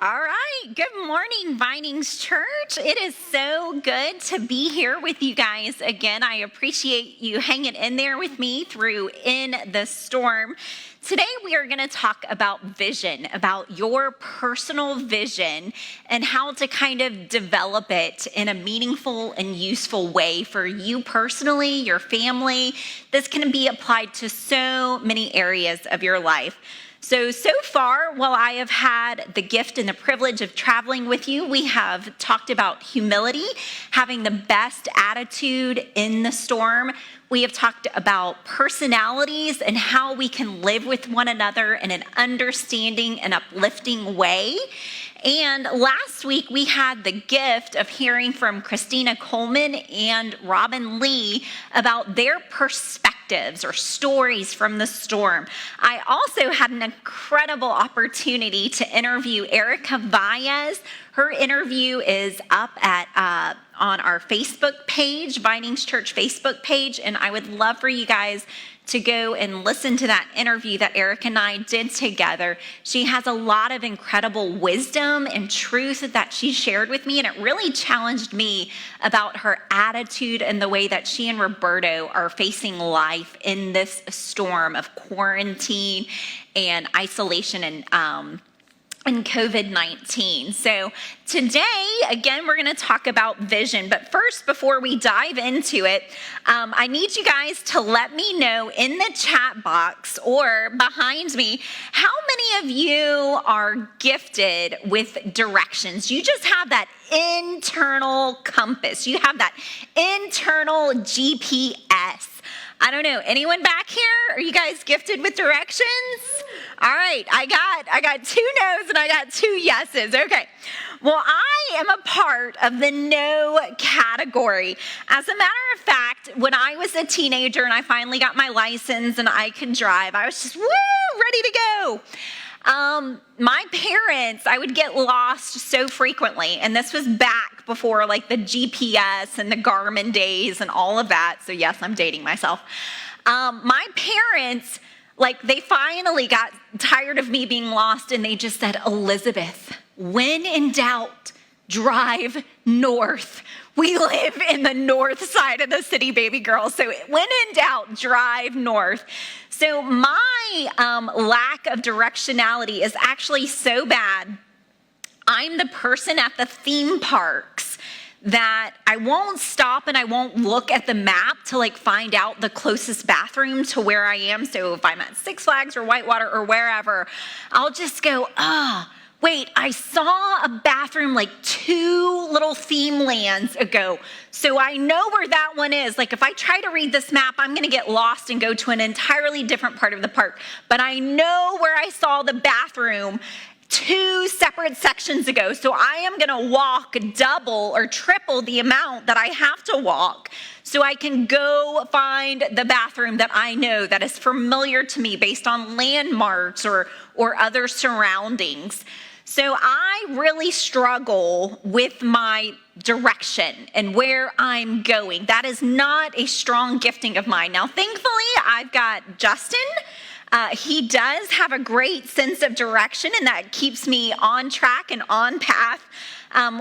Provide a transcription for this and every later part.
All right. Good morning, Vinings Church. It is so good to be here with you guys again. I appreciate you hanging in there with me through In the Storm. Today, we are going to talk about vision, about your personal vision and how to kind of develop it in a meaningful and useful way for you personally, your family. This can be applied to so many areas of your life. So far, while I have had the gift and the privilege of traveling with you, we have talked about humility, having the best attitude in the storm. We have talked about personalities and how we can live with one another in an understanding and uplifting way. And last week, we had the gift of hearing from Christina Coleman and Robin Lee about their perspectives or stories from the storm. I also had an incredible opportunity to interview Erica Valles. Her interview is up at on our Facebook page, Vinings Church Facebook page, and I would love for you guys to go and listen to that interview that Eric and I did together. She has a lot of incredible wisdom and truth that she shared with me, and it really challenged me about her attitude and the way that she and Roberto are facing life in this storm of quarantine and isolation and COVID-19. So today, again, we're going to talk about vision. But first, before we dive into it, I need you guys to let me know in the chat box or behind me, how many of you are gifted with directions? You just have that internal compass. You have that internal GPS. I don't know, anyone back here? Are you guys gifted with directions? All right, I got 2 no's and I got 2 yeses. Okay. Well, I am a part of the no category. As a matter of fact, when I was a teenager and I finally got my license and I could drive, I was just, ready to go. My parents, I would get lost so frequently, and this was back before like the GPS and the Garmin days and all of that. So yes, I'm dating myself. My parents, they finally got tired of me being lost, and they just said, Elizabeth, when in doubt, drive north. We live in the north side of the city, baby girl. So when in doubt, drive north. So my lack of directionality is actually so bad. I'm the person at the theme parks that I won't stop and I won't look at the map to find out the closest bathroom to where I am. So if I'm at Six Flags or Whitewater or wherever, I'll just go, wait, I saw a bathroom 2 little theme lands ago. So I know where that one is. If I try to read this map, I'm going to get lost and go to an entirely different part of the park. But I know where I saw the bathroom 2 separate sections ago. So I am going to walk double or triple the amount that I have to walk so I can go find the bathroom that I know that is familiar to me based on landmarks or other surroundings. So I really struggle with my direction and where I'm going. That is not a strong gifting of mine. Now, thankfully, I've got Justin. He does have a great sense of direction, and that keeps me on track and on path.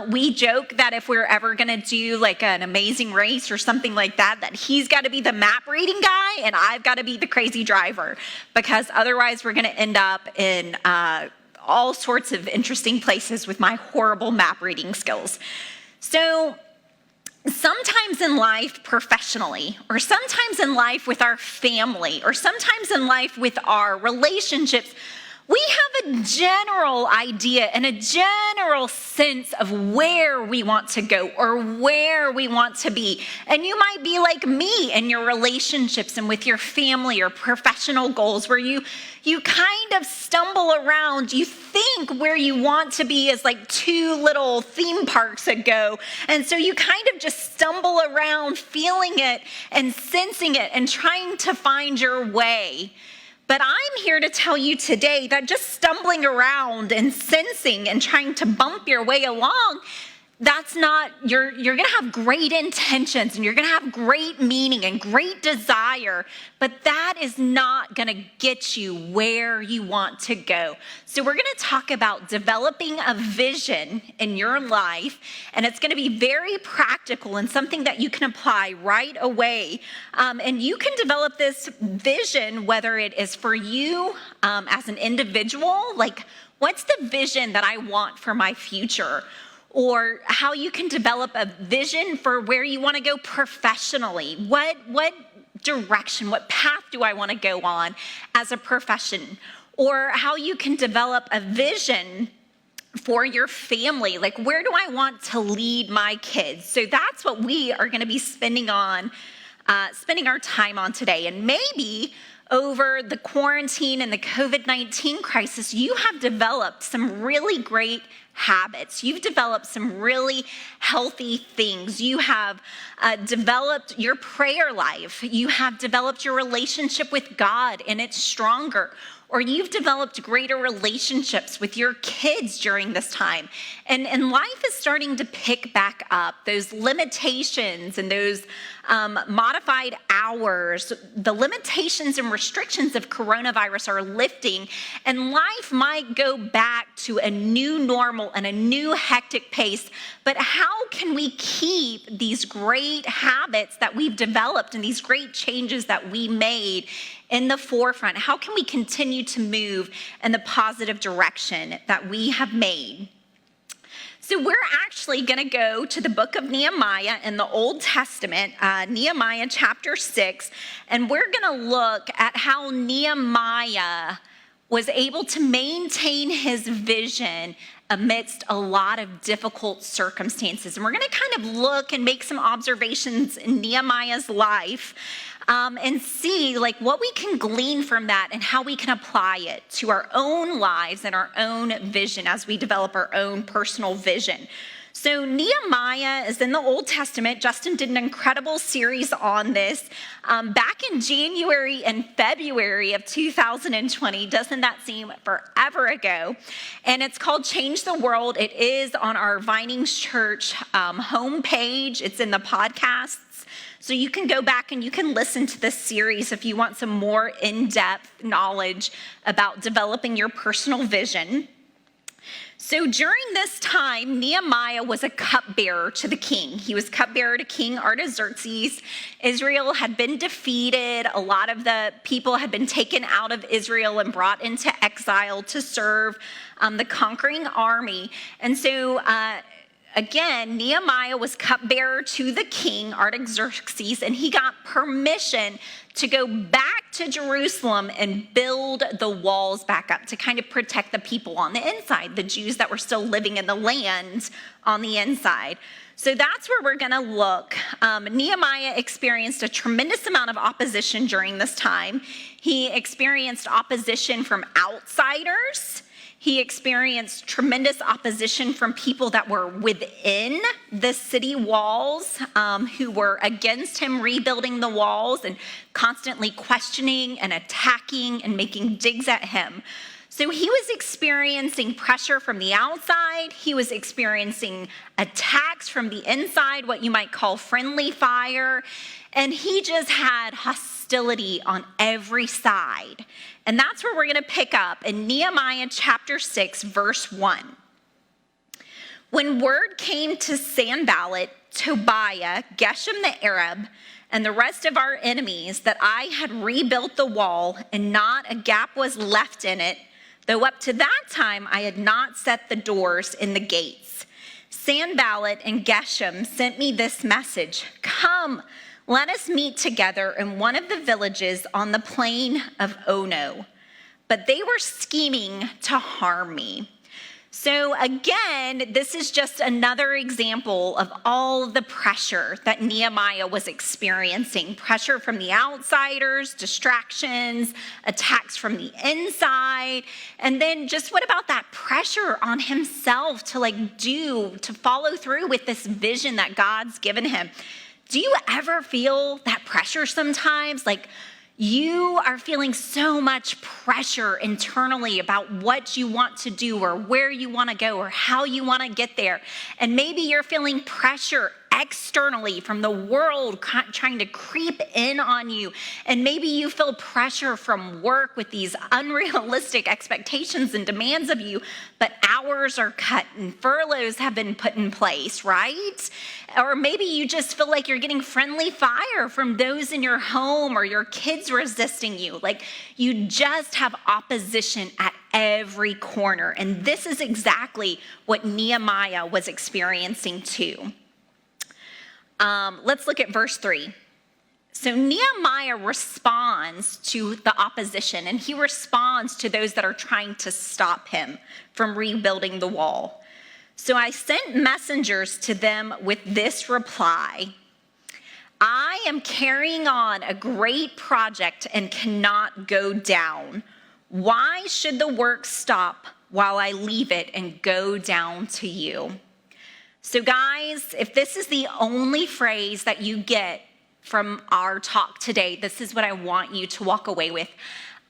We joke that if we're ever going to do an amazing race or something like that, that he's got to be the map reading guy and I've got to be the crazy driver, because otherwise we're going to end up in all sorts of interesting places with my horrible map reading skills. So sometimes in life professionally, or sometimes in life with our family, or sometimes in life with our relationships, we have a general idea and a general sense of where we want to go or where we want to be. And you might be like me in your relationships and with your family or professional goals, where you kind of stumble around. You think where you want to be is 2 little theme parks ago. And so you kind of just stumble around feeling it and sensing it and trying to find your way. But I'm here to tell you today that just stumbling around and sensing and trying to bump your way along, that's not, you're going to have great intentions and you're going to have great meaning and great desire, but that is not going to get you where you want to go. So we're going to talk about developing a vision in your life, and it's going to be very practical and something that you can apply right away. And you can develop this vision, whether it is for you as an individual, like what's the vision that I want for my future? Or how you can develop a vision for where you want to go professionally. What direction, what path do I want to go on as a profession? Or how you can develop a vision for your family. Like, where do I want to lead my kids? So that's what we are going to be spending our time on today. And maybe over the quarantine and the COVID-19 crisis, you have developed some really great habits. You've developed some really healthy things. You have developed your prayer life. You have developed your relationship with God, and it's stronger. Or you've developed greater relationships with your kids during this time. And life is starting to pick back up. Those limitations and those modified hours, the limitations and restrictions of coronavirus are lifting, and life might go back to a new normal and a new hectic pace. But how can we keep these great habits that we've developed and these great changes that we made in the forefront? How can we continue to move in the positive direction that we have made? So we're actually going to go to the book of Nehemiah in the Old Testament, Nehemiah chapter 6, and we're going to look at how Nehemiah was able to maintain his vision amidst a lot of difficult circumstances. And we're going to kind of look and make some observations in Nehemiah's life and see like what we can glean from that and how we can apply it to our own lives and our own vision as we develop our own personal vision. So Nehemiah is in the Old Testament. Justin did an incredible series on this back in January and February of 2020. Doesn't that seem forever ago? And it's called Change the World. It is on our Vinings Church homepage. It's in the podcasts. So you can go back and you can listen to this series if you want some more in-depth knowledge about developing your personal vision. So during this time, Nehemiah was a cupbearer to the king. He was cupbearer to King Artaxerxes. Israel had been defeated. A lot of the people had been taken out of Israel and brought into exile to serve the conquering army. And so again, Nehemiah was cupbearer to the king, Artaxerxes, and he got permission to go back to Jerusalem and build the walls back up to kind of protect the people on the inside, the Jews that were still living in the land on the inside. So that's where we're going to look. Nehemiah experienced a tremendous amount of opposition during this time. He experienced opposition from outsiders. He experienced tremendous opposition from people that were within the city walls, who were against him rebuilding the walls and constantly questioning and attacking and making digs at him. So he was experiencing pressure from the outside. He was experiencing attacks from the inside, what you might call friendly fire. And he just had hostility on every side. And that's where we're going to pick up in Nehemiah chapter 6, verse 1. When word came to Sanballat, Tobiah, Geshem the Arab, and the rest of our enemies that I had rebuilt the wall and not a gap was left in it, though up to that time I had not set the doors in the gates, Sanballat and Geshem sent me this message: "Come, let us meet together in one of the villages on the plain of Ono." But they were scheming to harm me. So again, this is just another example of all the pressure that Nehemiah was experiencing. Pressure from the outsiders, distractions, attacks from the inside. And then just what about that pressure on himself to follow through with this vision that God's given him? Do you ever feel that pressure sometimes? Like You are feeling so much pressure internally about what you want to do or where you want to go or how you want to get there. And maybe you're feeling pressure externally from the world trying to creep in on you. And maybe you feel pressure from work with these unrealistic expectations and demands of you, but hours are cut and furloughs have been put in place, right? Or maybe you just feel like you're getting friendly fire from those in your home or your kids resisting you. Like you just have opposition at every corner. And this is exactly what Nehemiah was experiencing too. Let's look at verse 3. So Nehemiah responds to the opposition, and he responds to those that are trying to stop him from rebuilding the wall. So I sent messengers to them with this reply: I am carrying on a great project and cannot go down. Why should the work stop while I leave it and go down to you? So guys, if this is the only phrase that you get from our talk today, this is what I want you to walk away with.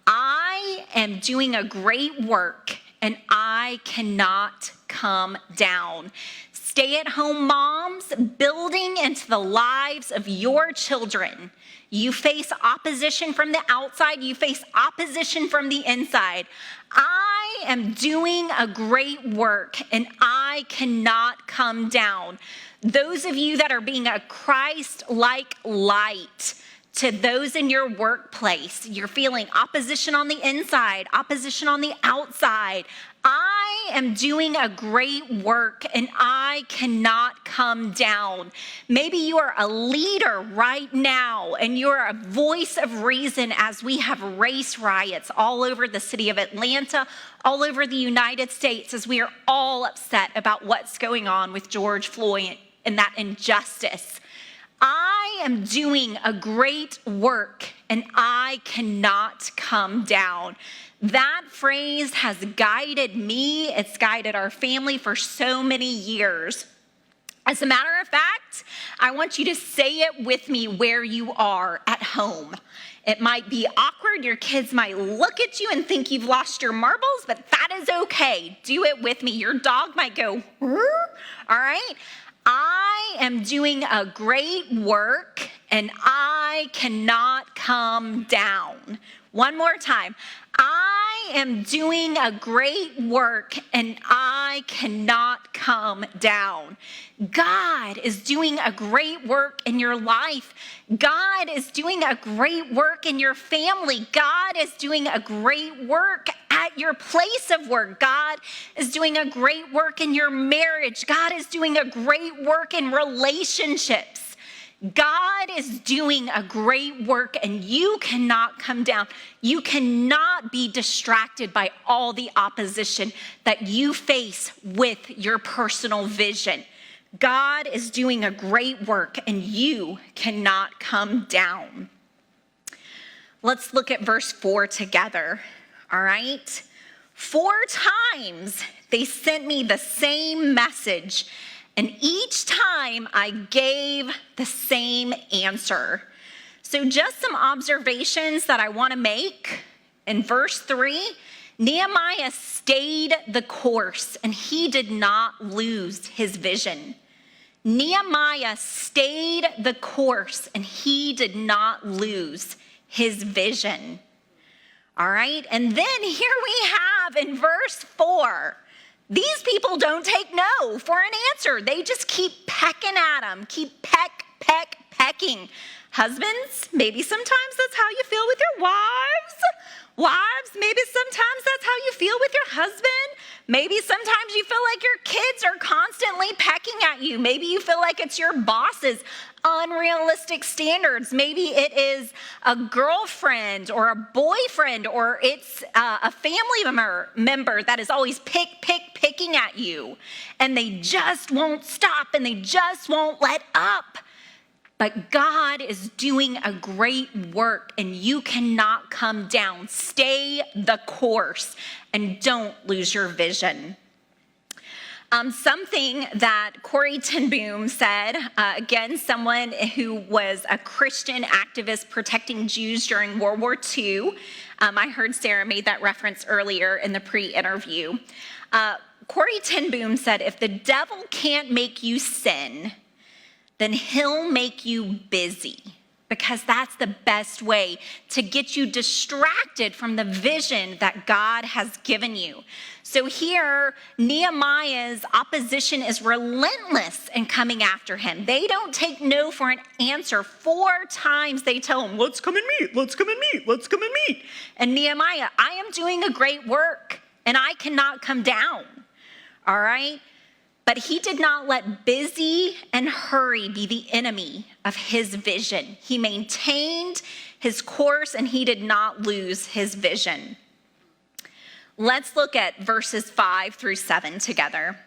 I am doing a great work and I cannot come down. Stay-at-home moms, building into the lives of your children. You face opposition from the outside, you face opposition from the inside. I am doing a great work and I cannot come down. Those of you that are being a Christ-like light to those in your workplace, you're feeling opposition on the inside, opposition on the outside. I am doing a great work and I cannot come down. Maybe you are a leader right now and you're a voice of reason as we have race riots all over the city of Atlanta, all over the United States, as we are all upset about what's going on with George Floyd and that injustice. I am doing a great work and I cannot come down. That phrase has guided me. It's guided our family for so many years. As a matter of fact, I want you to say it with me where you are at home. It might be awkward. Your kids might look at you and think you've lost your marbles, but that is okay. Do it with me. Your dog might go, all right? I am doing a great work and I cannot come down. One more time. I am doing a great work and I cannot come down. God is doing a great work in your life. God is doing a great work in your family. God is doing a great work at your place of work. God is doing a great work in your marriage. God is doing a great work in relationships. God is doing a great work and you cannot come down. You cannot be distracted by all the opposition that you face with your personal vision. God is doing a great work and you cannot come down. Let's look at verse 4 together, all right? 4 times they sent me the same message, and each time I gave the same answer. So just some observations that I want to make. In verse 3, Nehemiah stayed the course and he did not lose his vision. Nehemiah stayed the course and he did not lose his vision. All right, and then here we have in verse 4, these people don't take no for an answer. They just keep pecking at them, keep pecking. Husbands, maybe sometimes that's how you feel with your wives. Wives, maybe sometimes that's how you feel with your husband. Maybe sometimes you feel like your kids are constantly pecking at you. Maybe you feel like it's your boss's unrealistic standards. Maybe it is a girlfriend or a boyfriend, or it's a family member that is always picking at you. And they just won't stop and they just won't let up. But God is doing a great work and you cannot come down. Stay the course and don't lose your vision. Something that Corrie ten Boom said, again, someone who was a Christian activist protecting Jews during World War II. I heard Sarah made that reference earlier in the pre-interview. Corrie ten Boom said, if the devil can't make you sin, then he'll make you busy, because that's the best way to get you distracted from the vision that God has given you. So here, Nehemiah's opposition is relentless in coming after him. They don't take no for an answer. 4 times they tell him, let's come and meet, let's come and meet, let's come and meet. And Nehemiah, I am doing a great work and I cannot come down. All right? But he did not let busy and hurry be the enemy of his vision. He maintained his course and he did not lose his vision. Let's look at verses 5 through 7 together.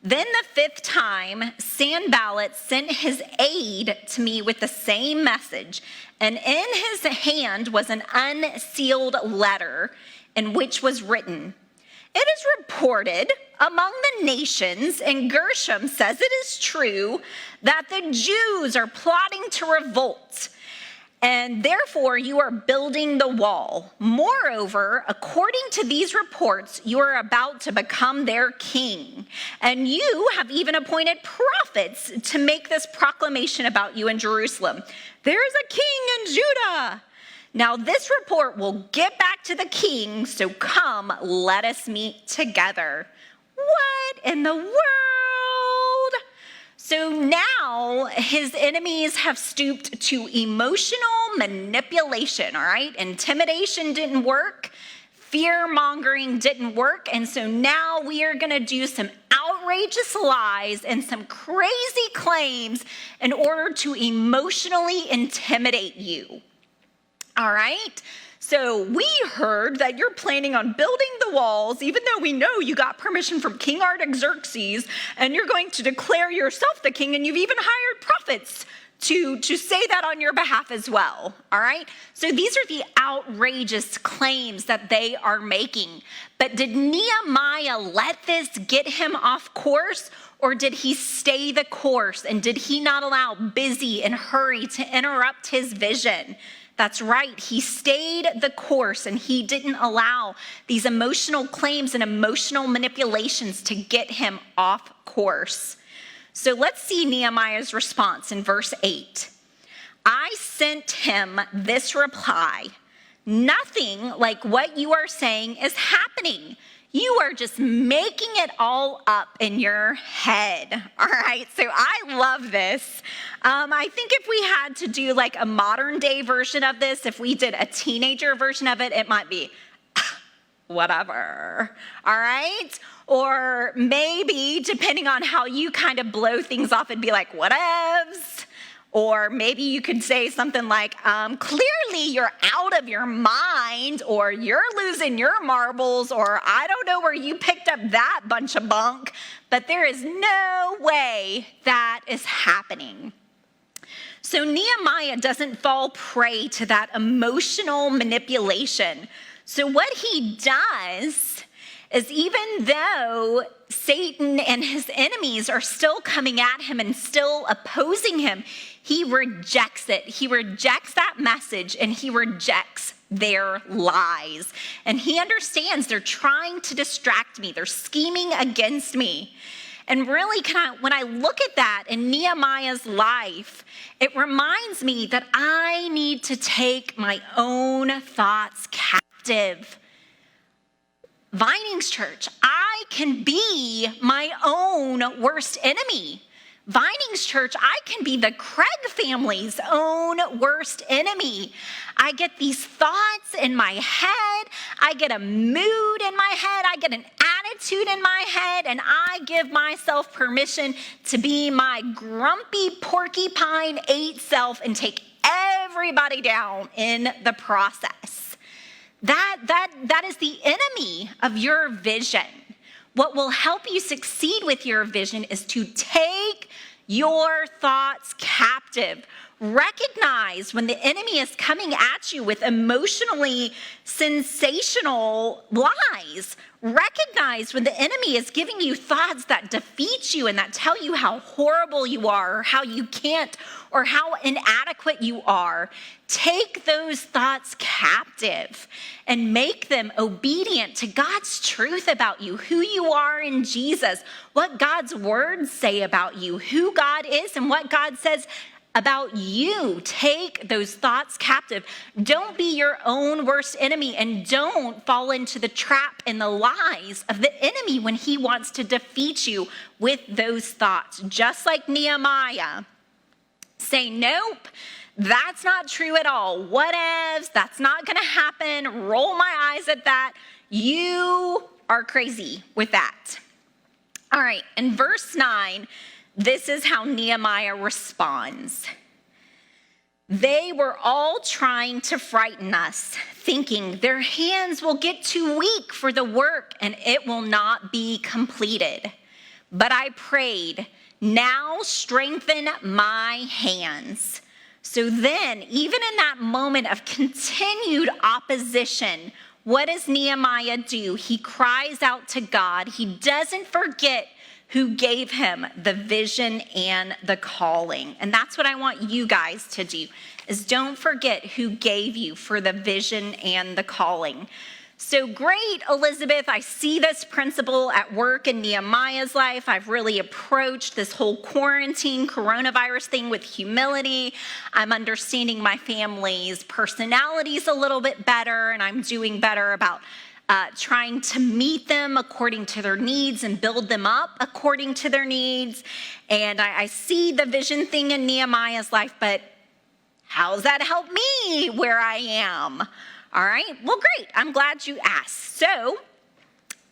Then the 5th time, Sanballat sent his aide to me with the same message, and in his hand was an unsealed letter in which was written, it is reported among the nations, and Gershom says it is true, that the Jews are plotting to revolt, and therefore you are building the wall. Moreover, according to these reports, you are about to become their king, and you have even appointed prophets to make this proclamation about you in Jerusalem. There is a king in Judah. Now this report will get back to the king, so come, let us meet together. What in the world? So now his enemies have stooped to emotional manipulation, all right? Intimidation didn't work. Fear-mongering didn't work. And so now we are going to do some outrageous lies and some crazy claims in order to emotionally intimidate you. All right, so we heard that you're planning on building the walls, even though we know you got permission from King Artaxerxes, and you're going to declare yourself the king, and you've even hired prophets to say that on your behalf as well, all right? So these are the outrageous claims that they are making. But did Nehemiah let this get him off course, or did he stay the course, and did he not allow busy and hurry to interrupt his vision? That's right, he stayed the course and he didn't allow these emotional claims and emotional manipulations to get him off course. So let's see Nehemiah's response in verse 8. I sent him this reply, nothing like what you are saying is happening. You are just making it all up in your head, all right? So I love this. I think if we had to do like a modern day version of this, if we did a teenager version of it, it might be, whatever, all right? Or maybe, depending on how you kind of blow things off, it'd be like, whatevs. Or maybe you could say something like, clearly you're out of your mind, or you're losing your marbles, or I don't know where you picked up that bunch of bunk, but there is no way that is happening. So Nehemiah doesn't fall prey to that emotional manipulation. So what he does is, even though Satan and his enemies are still coming at him and still opposing him, he rejects it. He rejects that message and he rejects their lies. And he understands they're trying to distract me. They're scheming against me. And really, when I look at that in Nehemiah's life, it reminds me that I need to take my own thoughts captive. Vinings Church, I can be my own worst enemy. Vinings Church, I can be the Craig family's own worst enemy. I get these thoughts in my head. I get a mood in my head. I get an attitude in my head, and I give myself permission to be my grumpy porcupine 8 self and take everybody down in the process. That is the enemy of your vision. What will help you succeed with your vision is to take your thoughts captive. Recognize when the enemy is coming at you with emotionally sensational lies. Recognize when the enemy is giving you thoughts that defeat you and that tell you how horrible you are or how you can't or how inadequate you are. Take those thoughts captive and make them obedient to God's truth about you, who you are in Jesus, what God's words say about you, who God is and what God says about you. Take those thoughts captive. Don't be your own worst enemy, and don't fall into the trap and the lies of the enemy when he wants to defeat you with those thoughts. Just like Nehemiah, say, nope, that's not true at all. Whatevs, that's not going to happen. Roll my eyes at that. You are crazy with that. All right, in verse 9, this is how Nehemiah responds. They were all trying to frighten us, thinking their hands will get too weak for the work and it will not be completed. But I prayed, now strengthen my hands. So then, even in that moment of continued opposition, what does Nehemiah do? He cries out to God. He doesn't forget who gave him the vision and the calling. And that's what I want you guys to do, is don't forget who gave you for the vision and the calling. So great, Elizabeth. I see this principle at work in Nehemiah's life. I've really approached this whole quarantine, coronavirus thing with humility. I'm understanding my family's personalities a little bit better, and I'm doing better about trying to meet them according to their needs and build them up according to their needs. And I see the vision thing in Nehemiah's life, but how's that help me where I am? All right, well, great. I'm glad you asked. So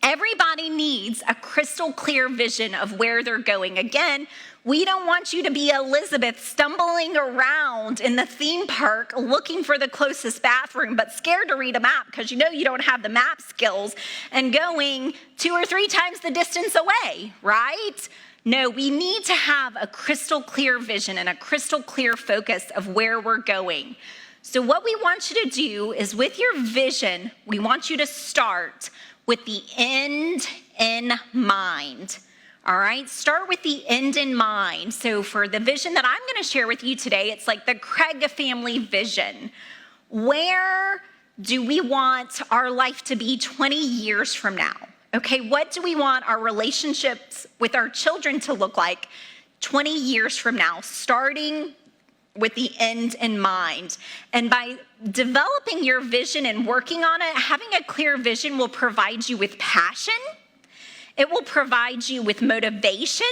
everybody needs a crystal clear vision of where they're going. Again, we don't want you to be Elizabeth stumbling around in the theme park looking for the closest bathroom, but scared to read a map because you know you don't have the map skills and going 2 or 3 times the distance away, right? No, we need to have a crystal clear vision and a crystal clear focus of where we're going. So what we want you to do is, with your vision, we want you to start with the end in mind. All right, start with the end in mind. So for the vision that I'm going to share with you today, it's like the Craig family vision. Where do we want our life to be 20 years from now? Okay, what do we want our relationships with our children to look like 20 years from now, starting with the end in mind? And by developing your vision and working on it, having a clear vision will provide you with passion. It will provide you with motivation.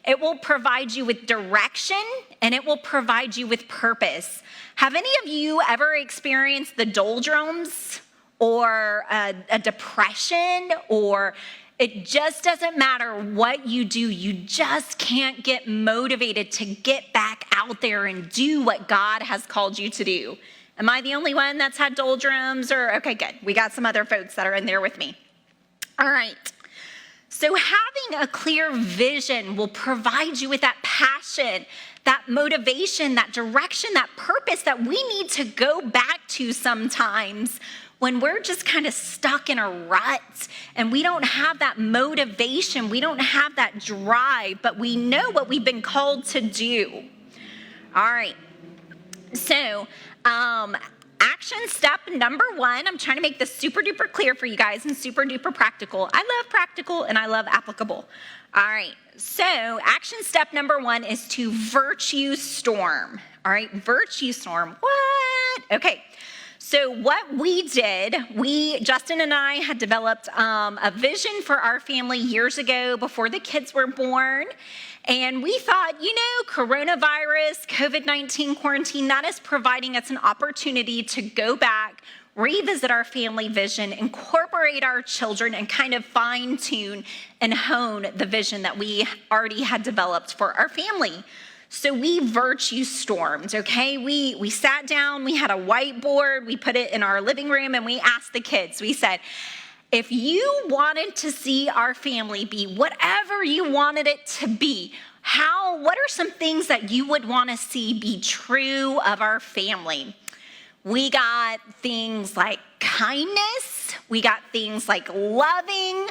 It will provide you with direction, and it will provide you with purpose. Have any of you ever experienced the doldrums or a depression, or it just doesn't matter what you do, you just can't get motivated to get back out there and do what God has called you to do? Am I the only one that's had doldrums? Or okay, good. We got some other folks that are in there with me. All right. So having a clear vision will provide you with that passion, that motivation, that direction, that purpose that we need to go back to sometimes when we're just kind of stuck in a rut and we don't have that motivation, we don't have that drive, but we know what we've been called to do. All right. So, action step number 1, I'm trying to make this super duper clear for you guys and super duper practical. I love practical and I love applicable. All right, so action step number 1 is to virtue storm. All right, virtue storm. What? Okay, so what we did, Justin and I had developed a vision for our family years ago before the kids were born. And we thought, coronavirus, COVID-19 quarantine, that is providing us an opportunity to go back, revisit our family vision, incorporate our children, and kind of fine tune and hone the vision that we already had developed for our family. So we virtue stormed, okay? We sat down, we had a whiteboard, we put it in our living room, and we asked the kids, we said, if you wanted to see our family be whatever you wanted it to be, what are some things that you would want to see be true of our family? We got things like kindness. We got things like loving.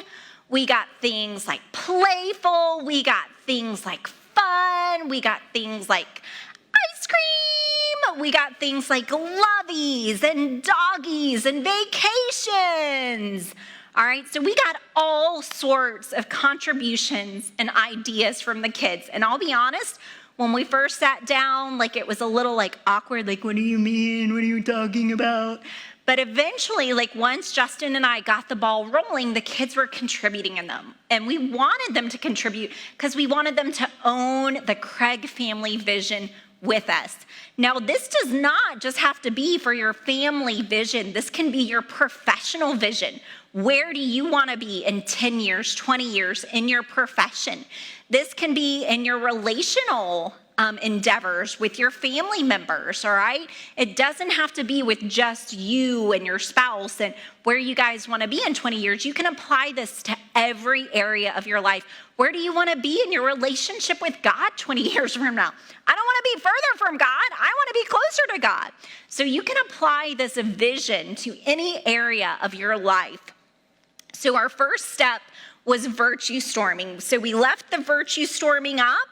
We got things like playful. We got things like fun. We got things like ice cream. We got things like lovies and doggies and vacations. All right, so we got all sorts of contributions and ideas from the kids. And I'll be honest, when we first sat down, like it was a little like awkward, like, what do you mean? What are you talking about? But eventually, like once Justin and I got the ball rolling, the kids were contributing in them. And we wanted them to contribute because we wanted them to own the Craig family vision with us. Now, this does not just have to be for your family vision. This can be your professional vision. Where do you want to be in 10 years, 20 years in your profession? This can be in your relational endeavors with your family members, all right? It doesn't have to be with just you and your spouse and where you guys want to be in 20 years. You can apply this to every area of your life. Where do you want to be in your relationship with God 20 years from now? I don't want to be further from God. I want to be closer to God. So you can apply this vision to any area of your life. So our first step was virtue storming. So we left the virtue storming up.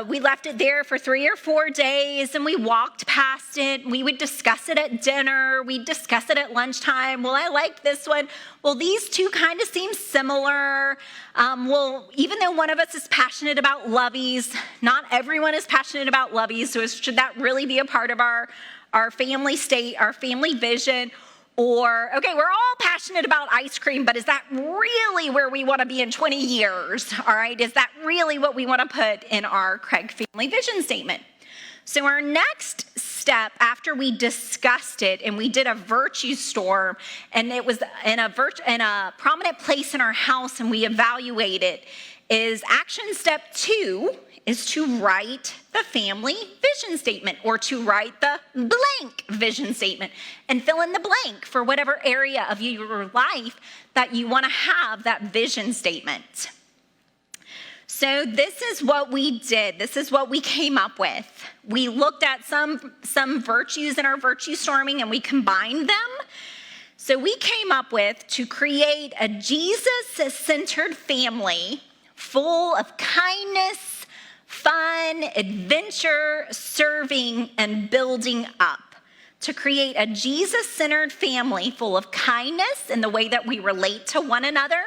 We left it there for 3 or 4 days and we walked past it. We would discuss it at dinner. We'd discuss it at lunchtime. Well, I like this one. Well, these two kind of seem similar. Well, even though one of us is passionate about lovies, not everyone is passionate about lovies. So should that really be a part of our family state, our family vision? Or, okay, we're all passionate about ice cream, but is that really where we want to be in 20 years? All right, is that really what we want to put in our Craig family vision statement? So our next step after we discussed it and we did a virtue storm and it was in a prominent place in our house and we evaluated is action step 2 is to write the family vision statement or to write the blank vision statement and fill in the blank for whatever area of your life that you want to have that vision statement. So this is what we did. This is what we came up with. We looked at some virtues in our virtue storming and we combined them. So we came up with to create a Jesus-centered family full of kindness, fun, adventure, serving, and building up. To create a Jesus-centered family full of kindness in the way that we relate to one another,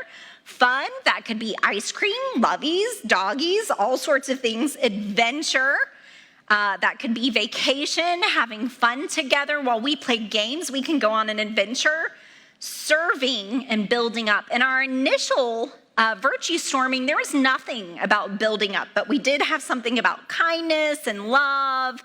fun, that could be ice cream, lovies, doggies, all sorts of things, adventure, that could be vacation, having fun together while we play games, we can go on an adventure, serving and building up. In our initial virtue storming, there was nothing about building up, but we did have something about kindness and love.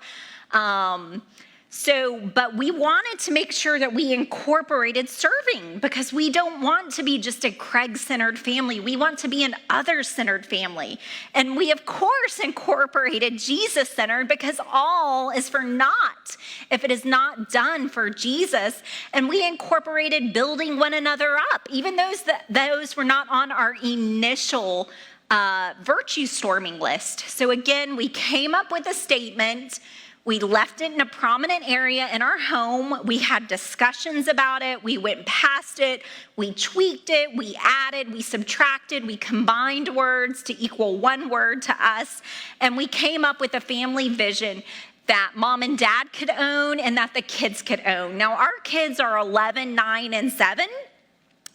But we wanted to make sure that we incorporated serving because we don't want to be just a Craig-centered family. We want to be an other-centered family. And we, of course, incorporated Jesus-centered because all is for naught if it is not done for Jesus. And we incorporated building one another up, even those were not on our initial virtue storming list. So again, we came up with a statement. We left it in a prominent area in our home. We had discussions about it. We went past it. We tweaked it. We added. We subtracted. We combined words to equal one word to us. And we came up with a family vision that mom and dad could own and that the kids could own. Now, our kids are 11, 9, and 7.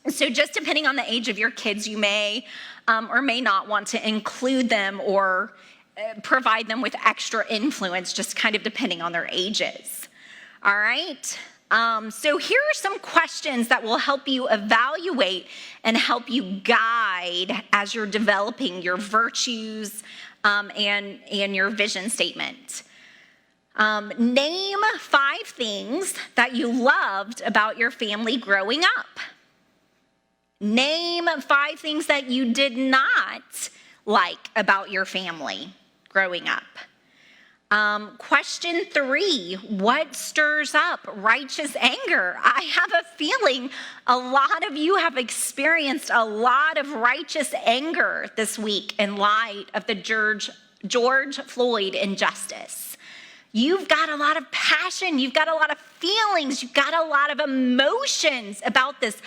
So just depending on the age of your kids, you may or may not want to include them or provide them with extra influence, just kind of depending on their ages. All right. So here are some questions that will help you evaluate and help you guide as you're developing your virtues and your vision statement. Name 5 things that you loved about your family growing up. Name 5 things that you did not like about your family growing up. Question 3, what stirs up righteous anger? I have a feeling a lot of you have experienced a lot of righteous anger this week in light of the George Floyd injustice. You've got a lot of passion, you've got a lot of feelings, you've got a lot of emotions about this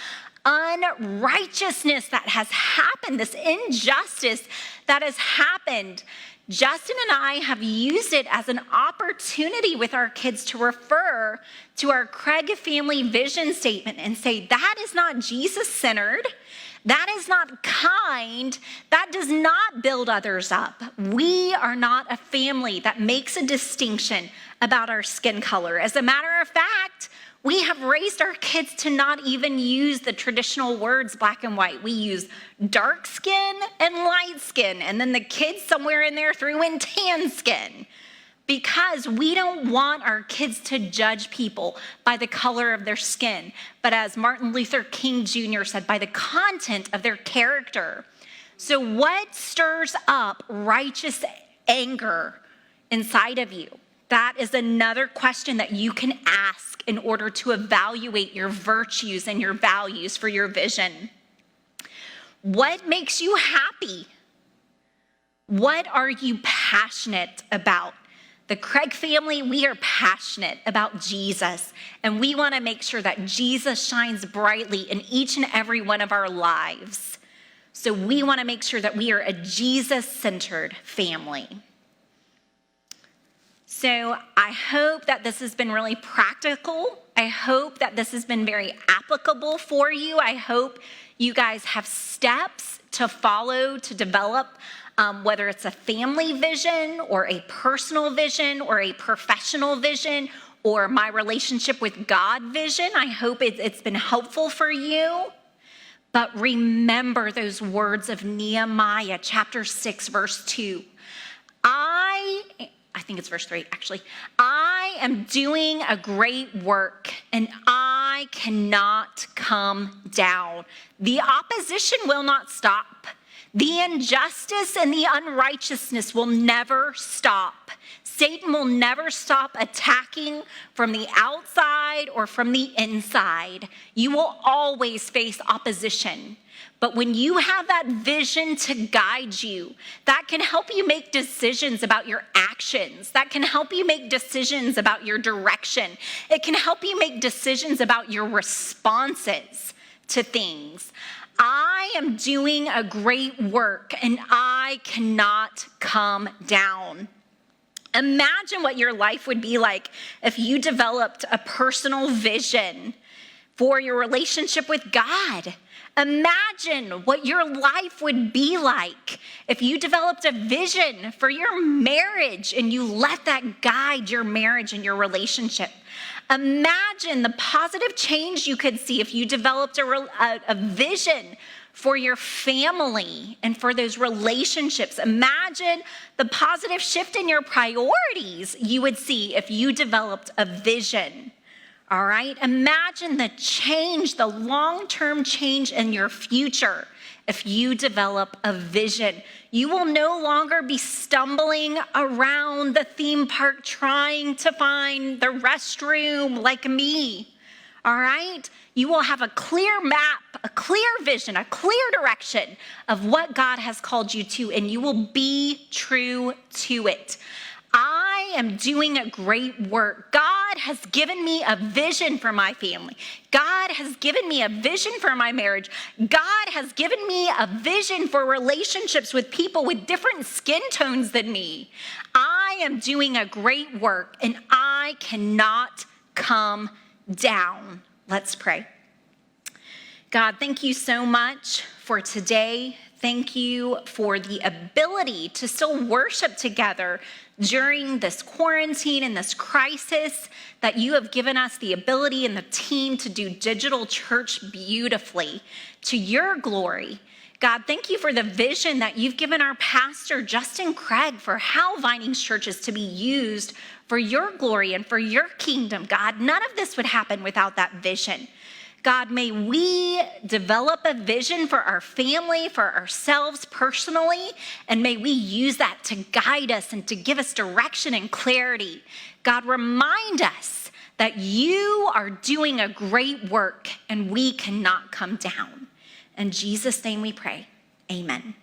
unrighteousness that has happened, this injustice that has happened. Justin and I have used it as an opportunity with our kids to refer to our Craig family vision statement and say, that is not Jesus-centered. That is not kind. That does not build others up. We are not a family that makes a distinction about our skin color. As a matter of fact, we have raised our kids to not even use the traditional words black and white. We use dark skin and light skin, and then the kids somewhere in there threw in tan skin, because we don't want our kids to judge people by the color of their skin, but as Martin Luther King Jr. said, by the content of their character. So what stirs up righteous anger inside of you? That is another question that you can ask in order to evaluate your virtues and your values for your vision. What makes you happy? What are you passionate about? The Craig family, we are passionate about Jesus, and we want to make sure that Jesus shines brightly in each and every one of our lives. So we want to make sure that we are a Jesus-centered family. So I hope that this has been really practical. I hope that this has been very applicable for you. I hope you guys have steps to follow to develop, whether it's a family vision or a personal vision or a professional vision or my relationship with God vision. I hope it's been helpful for you. But remember those words of Nehemiah chapter 6, verse 2. I think it's verse 3, actually. I am doing a great work, and I cannot come down. The opposition will not stop. The injustice and the unrighteousness will never stop. Satan will never stop attacking from the outside or from the inside. You will always face opposition. But when you have that vision to guide you, that can help you make decisions about your actions. That can help you make decisions about your direction. It can help you make decisions about your responses to things. I am doing a great work, and I cannot come down. Imagine what your life would be like if you developed a personal vision for your relationship with God. Imagine what your life would be like if you developed a vision for your marriage and you let that guide your marriage and your relationship. Imagine the positive change you could see if you developed a vision for your family and for those relationships. Imagine the positive shift in your priorities you would see if you developed a vision. All right, imagine the change, the long-term change in your future if you develop a vision. You will no longer be stumbling around the theme park trying to find the restroom like me. All right, you will have a clear map, a clear vision, a clear direction of what God has called you to, and you will be true to it. I am doing a great work. God has given me a vision for my family. God has given me a vision for my marriage. God has given me a vision for relationships with people with different skin tones than me. I am doing a great work, and I cannot come down. Let's pray. God, thank you so much for today. Thank you for the ability to still worship together during this quarantine and this crisis, that you have given us the ability and the team to do digital church beautifully to your glory. God, thank you for the vision that you've given our pastor, Justin Craig, for how Vinings Church is to be used for your glory and for your kingdom. God, none of this would happen without that vision. God, may we develop a vision for our family, for ourselves personally, and may we use that to guide us and to give us direction and clarity. God, remind us that you are doing a great work and we cannot come down. In Jesus' name we pray, amen.